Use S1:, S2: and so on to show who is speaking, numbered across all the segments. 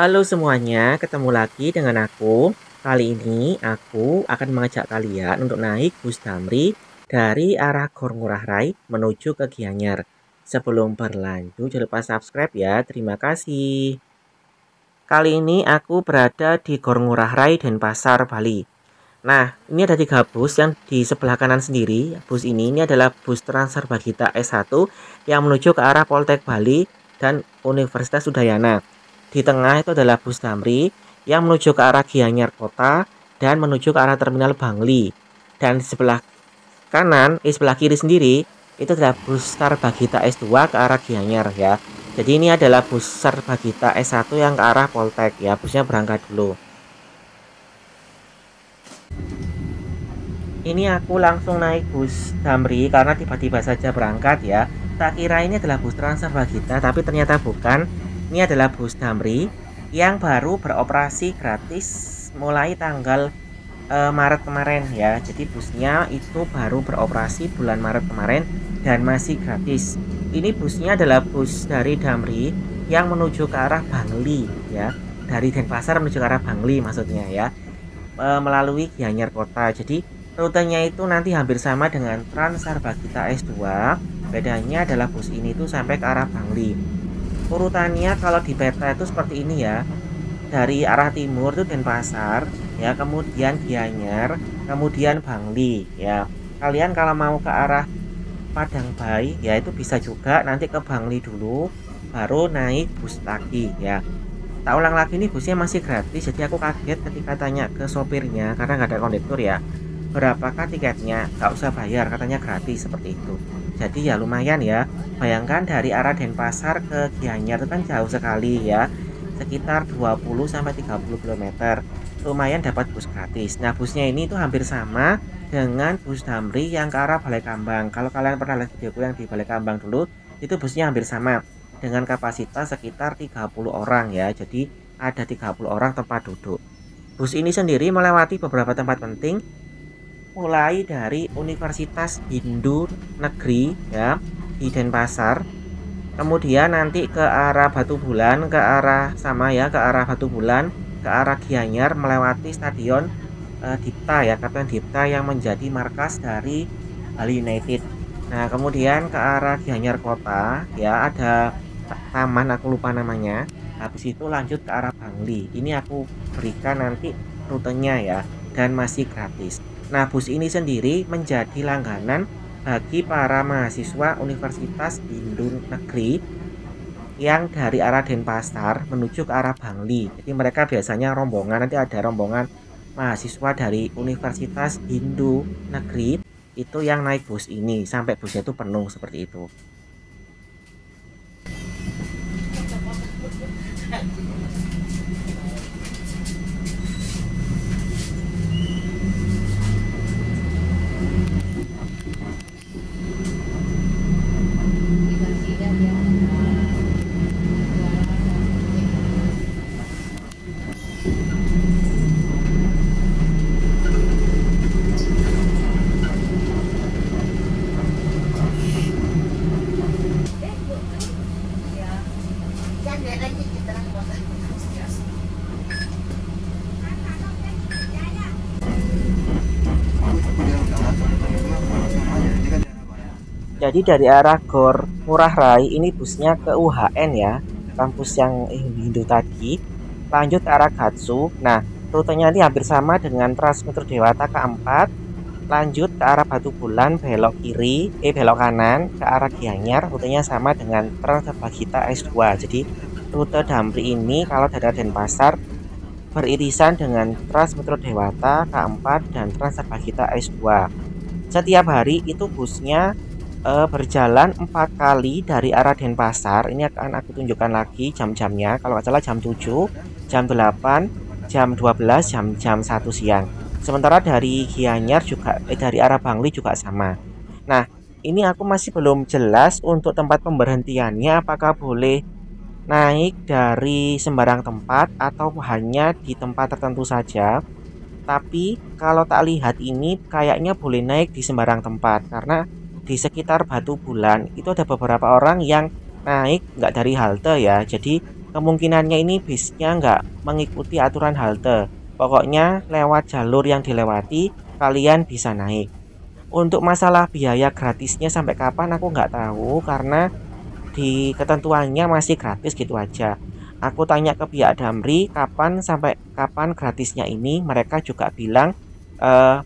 S1: Halo semuanya, ketemu lagi dengan aku. Kali ini aku akan mengajak kalian untuk naik bus Damri dari arah Gor Ngurah Rai menuju ke Gianyar. Sebelum berlanjut, jangan lupa subscribe ya. Terima kasih. Kali ini aku berada di Gor Ngurah Rai, Denpasar, Bali. Nah, ini ada 3 bus yang di sebelah kanan sendiri. Bus ini adalah bus Transarbagita S1 yang menuju ke arah Poltek Bali dan Universitas Udayana. Di tengah itu adalah bus Damri yang menuju ke arah Gianyar Kota dan menuju ke arah Terminal Bangli. Dan di sebelah sebelah kiri sendiri itu adalah bus Sarbagita S2 ke arah Gianyar ya. Jadi ini adalah bus Sarbagita S1 yang ke arah Poltek ya. Busnya berangkat dulu. Ini aku langsung naik bus Damri karena tiba-tiba saja berangkat ya. Tak kira ini adalah bus Transarbagita, tapi ternyata bukan. Ini adalah bus Damri yang baru beroperasi gratis mulai tanggal Maret kemarin ya. Jadi busnya itu baru beroperasi bulan Maret kemarin dan masih gratis. Ini busnya adalah bus dari Damri yang menuju ke arah Bangli ya. Dari Denpasar menuju ke arah Bangli maksudnya ya. Melalui Gianyar Kota. Jadi rutenya itu nanti hampir sama dengan Transarbagita S2. Bedanya adalah bus ini tuh sampai ke arah Bangli. Urutannya kalau di peta itu seperti ini ya. Dari arah timur itu Denpasar, ya, kemudian Gianyar, kemudian Bangli, ya. Kalian kalau mau ke arah Padangbayi, ya itu bisa juga nanti ke Bangli dulu, baru naik bus lagi, ya. Tak ulang lagi nih busnya masih gratis, jadi aku kaget ketika tanya ke sopirnya karena nggak ada kondektur ya. Berapakah tiketnya? Nggak usah bayar, katanya gratis seperti itu. Jadi ya lumayan ya. Bayangkan dari arah Denpasar ke Gianyar itu kan jauh sekali ya. Sekitar 20-30 km. Lumayan dapat bus gratis. Nah, busnya ini tuh hampir sama dengan bus Damri yang ke arah Balekambang. Kalau kalian pernah lihat videoku yang di Balekambang dulu, itu busnya hampir sama dengan kapasitas sekitar 30 orang ya. Jadi ada 30 orang tempat duduk. Bus ini sendiri melewati beberapa tempat penting, mulai dari Universitas Hindu Negeri ya di Denpasar, kemudian nanti ke arah Batu Bulan, ke arah Batu Bulan, ke arah Gianyar melewati Stadion Dipta ya, Kapten Dipta yang menjadi markas dari Bali United. Nah, kemudian ke arah Gianyar Kota ya ada taman, aku lupa namanya. Habis itu lanjut ke arah Bangli. Ini aku berikan nanti rutenya ya, dan masih gratis. Nah, bus ini sendiri menjadi langganan bagi para mahasiswa Universitas Hindu Negeri yang dari arah Denpasar menuju ke arah Bangli. Jadi mereka biasanya rombongan, nanti ada rombongan mahasiswa dari Universitas Hindu Negeri itu yang naik bus ini sampai busnya itu penuh seperti itu. Jadi dari arah Gor Ngurah Rai ini busnya ke UHN ya, kampus yang Hindu tadi, lanjut ke arah Gatsu. Nah, rutenya ini hampir sama dengan Transmetro Dewata K4, lanjut ke arah Batu Bulan, belok kanan ke arah Gianyar, rutenya sama dengan Transarbagita S2. Jadi rute Damri ini kalau dari Denpasar beririsan dengan Transmetro Dewata K4 dan Transarbagita S2. Setiap hari itu busnya berjalan 4 kali dari arah Denpasar. Ini akan aku tunjukkan lagi jam-jamnya. Kalau nggak salah jam 7, jam 8, jam 12, jam 1 siang. Sementara dari Gianyar juga dari arah Bangli juga sama. Nah, ini aku masih belum jelas untuk tempat pemberhentiannya, apakah boleh naik dari sembarang tempat atau hanya di tempat tertentu saja. Tapi kalau tak lihat ini kayaknya boleh naik di sembarang tempat, karena di sekitar Batu Bulan itu ada beberapa orang yang naik nggak dari halte ya. Jadi kemungkinannya ini bisnya nggak mengikuti aturan halte. Pokoknya lewat jalur yang dilewati kalian bisa naik. Untuk masalah biaya gratisnya sampai kapan aku nggak tahu, karena di ketentuannya masih gratis gitu aja. Aku tanya ke pihak Damri kapan sampai kapan gratisnya ini, mereka juga bilang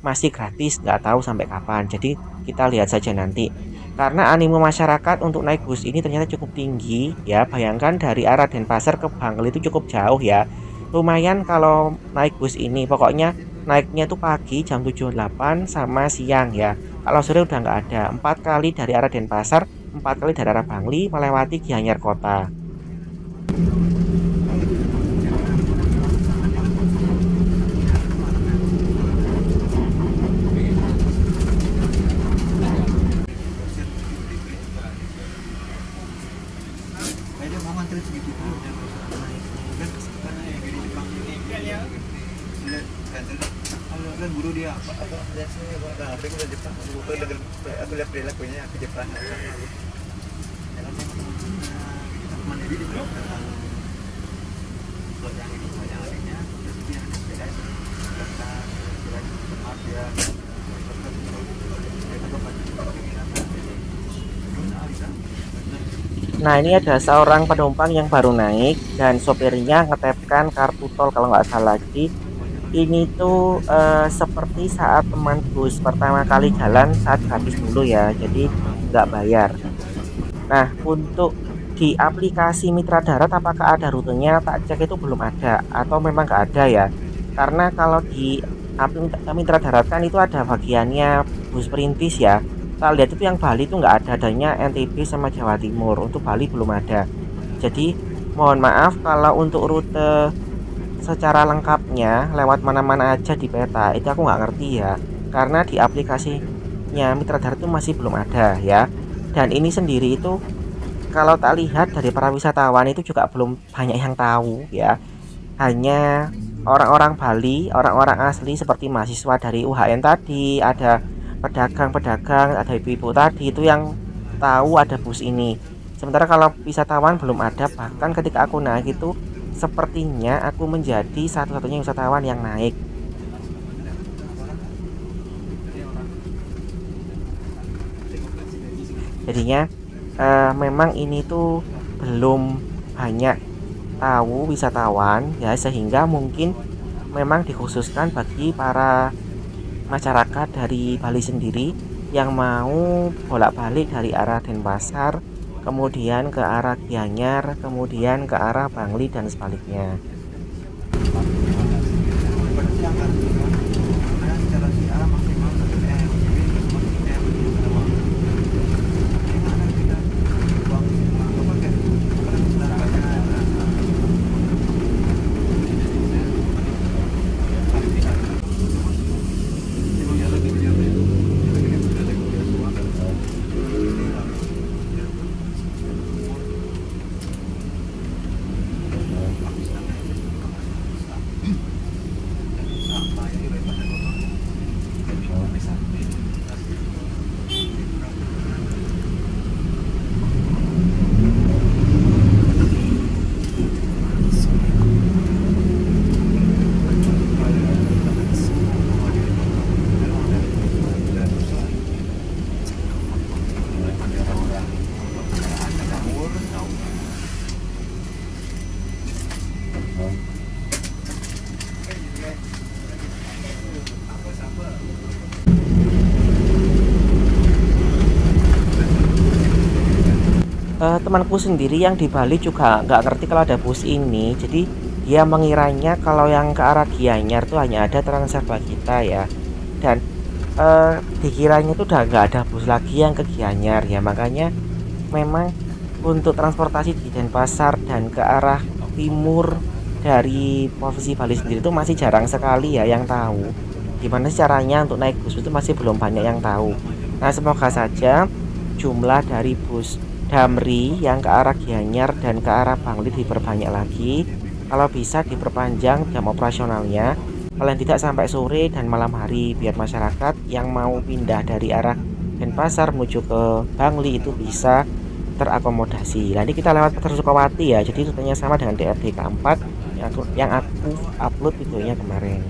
S1: masih gratis, nggak tahu sampai kapan. Jadi kita lihat saja nanti. Karena animo masyarakat untuk naik bus ini ternyata cukup tinggi ya. Bayangkan dari arah Denpasar ke Bangli itu cukup jauh ya. Lumayan kalau naik bus ini. Pokoknya naiknya tuh pagi jam 7.08 sama siang ya. Kalau sore udah nggak ada. 4 kali dari arah Denpasar, 4 kali dari arah Bangli melewati Gianyar Kota.
S2: Kan guru dia apa lihat sini apa udah Jepang aku lihat perilakunya aku Jepang mandiri di blok yang ini yang lainnya terus dia beres kata maaf ya
S1: Nah, ini ada seorang penumpang yang baru naik dan sopirnya ngetepkan kartu tol kalau nggak salah. Jadi ini tuh seperti saat teman bus pertama kali jalan saat gratis dulu ya, jadi nggak bayar. Nah, untuk di aplikasi Mitra Darat apakah ada rutenya? Tak cek itu belum ada atau memang nggak ada ya. Karena kalau di Mitra Darat kan itu ada bagiannya bus perintis ya. Kita lihat itu yang Bali itu nggak ada, adanya NTB sama Jawa Timur. Untuk Bali belum ada. Jadi mohon maaf kalau untuk rute secara lengkapnya lewat mana-mana aja di peta itu aku nggak ngerti ya, karena di aplikasinya Mitra Darat itu masih belum ada ya. Dan ini sendiri itu kalau tak lihat dari para wisatawan itu juga belum banyak yang tahu ya, hanya orang-orang Bali, orang-orang asli seperti mahasiswa dari UHN tadi, ada pedagang-pedagang, ada ibu-ibu tadi itu yang tahu ada bus ini. Sementara kalau wisatawan belum ada, bahkan ketika aku naik itu sepertinya aku menjadi satu-satunya wisatawan yang naik. Jadinya memang ini tuh belum banyak tahu wisatawan ya, sehingga mungkin memang dikhususkan bagi para masyarakat dari Bali sendiri yang mau bolak-balik dari arah Denpasar, kemudian ke arah Gianyar, kemudian ke arah Bangli dan sebaliknya. Temanku sendiri yang di Bali juga nggak ngerti kalau ada bus ini, jadi dia mengiranya kalau yang ke arah Gianyar tuh hanya ada Transjakarta ya, dan dikiranya tuh udah nggak ada bus lagi yang ke Gianyar ya. Makanya memang untuk transportasi di Denpasar dan ke arah timur dari provinsi Bali sendiri itu masih jarang sekali ya yang tahu gimana caranya untuk naik bus, itu masih belum banyak yang tahu. Nah, semoga saja jumlah dari bus Damri yang ke arah Gianyar dan ke arah Bangli diperbanyak lagi. Kalau bisa diperpanjang jam operasionalnya, paling tidak sampai sore dan malam hari, biar masyarakat yang mau pindah dari arah Denpasar menuju ke Bangli itu bisa terakomodasi. Nanti kita lewat Pasar Sukawati ya, jadi rutenya sama dengan DRD K4 yang aku upload videonya kemarin.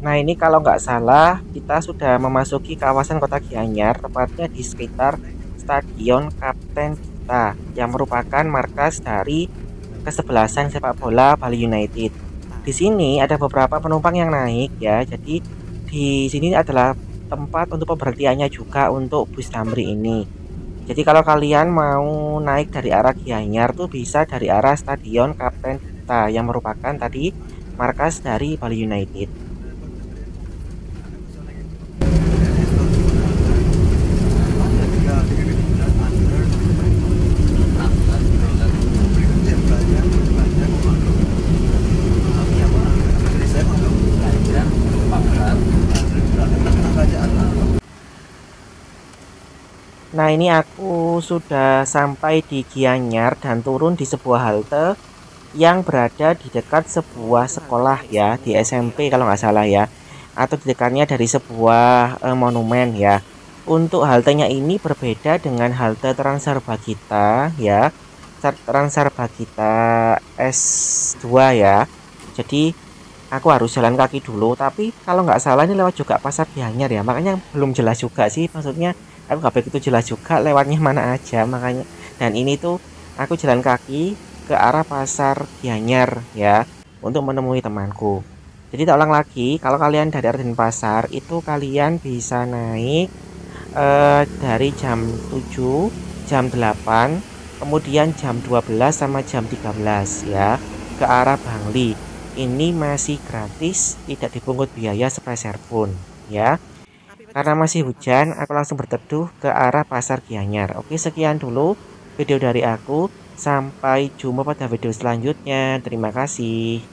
S1: Nah ini kalau nggak salah kita sudah memasuki kawasan Kota Gianyar, tepatnya di sekitar Stadion Kapten Dita yang merupakan markas dari kesebelasan sepak bola Bali United. Di sini ada beberapa penumpang yang naik ya, jadi di sini adalah tempat untuk pemberhentiannya juga untuk bus Damri ini. Jadi kalau kalian mau naik dari arah Gianyar tuh bisa dari arah Stadion Kapten Dita yang merupakan tadi markas dari Bali United. Nah, ini aku sudah sampai di Gianyar dan turun di sebuah halte yang berada di dekat sebuah sekolah ya, di SMP kalau nggak salah ya, atau di dekatnya dari sebuah monumen ya. Untuk haltenya ini berbeda dengan halte Transarbagita ya, Transarbagita S2 ya. Jadi aku harus jalan kaki dulu, tapi kalau nggak salah ini lewat juga Pasar Gianyar ya, makanya belum jelas juga sih, maksudnya aku nggak begitu jelas juga lewatnya mana aja, makanya. Dan ini tuh aku jalan kaki ke arah Pasar Gianyar ya, untuk menemui temanku. Jadi tak ulang lagi, kalau kalian dari arah Denpasar itu kalian bisa naik dari jam 7, jam 8, kemudian jam 12 sama jam 13 ya, ke arah Bangli. Ini masih gratis, tidak dipungut biaya sepeser pun ya. Karena masih hujan, aku langsung berteduh ke arah Pasar Gianyar. Oke, sekian dulu video dari aku. Sampai jumpa pada video selanjutnya. Terima kasih.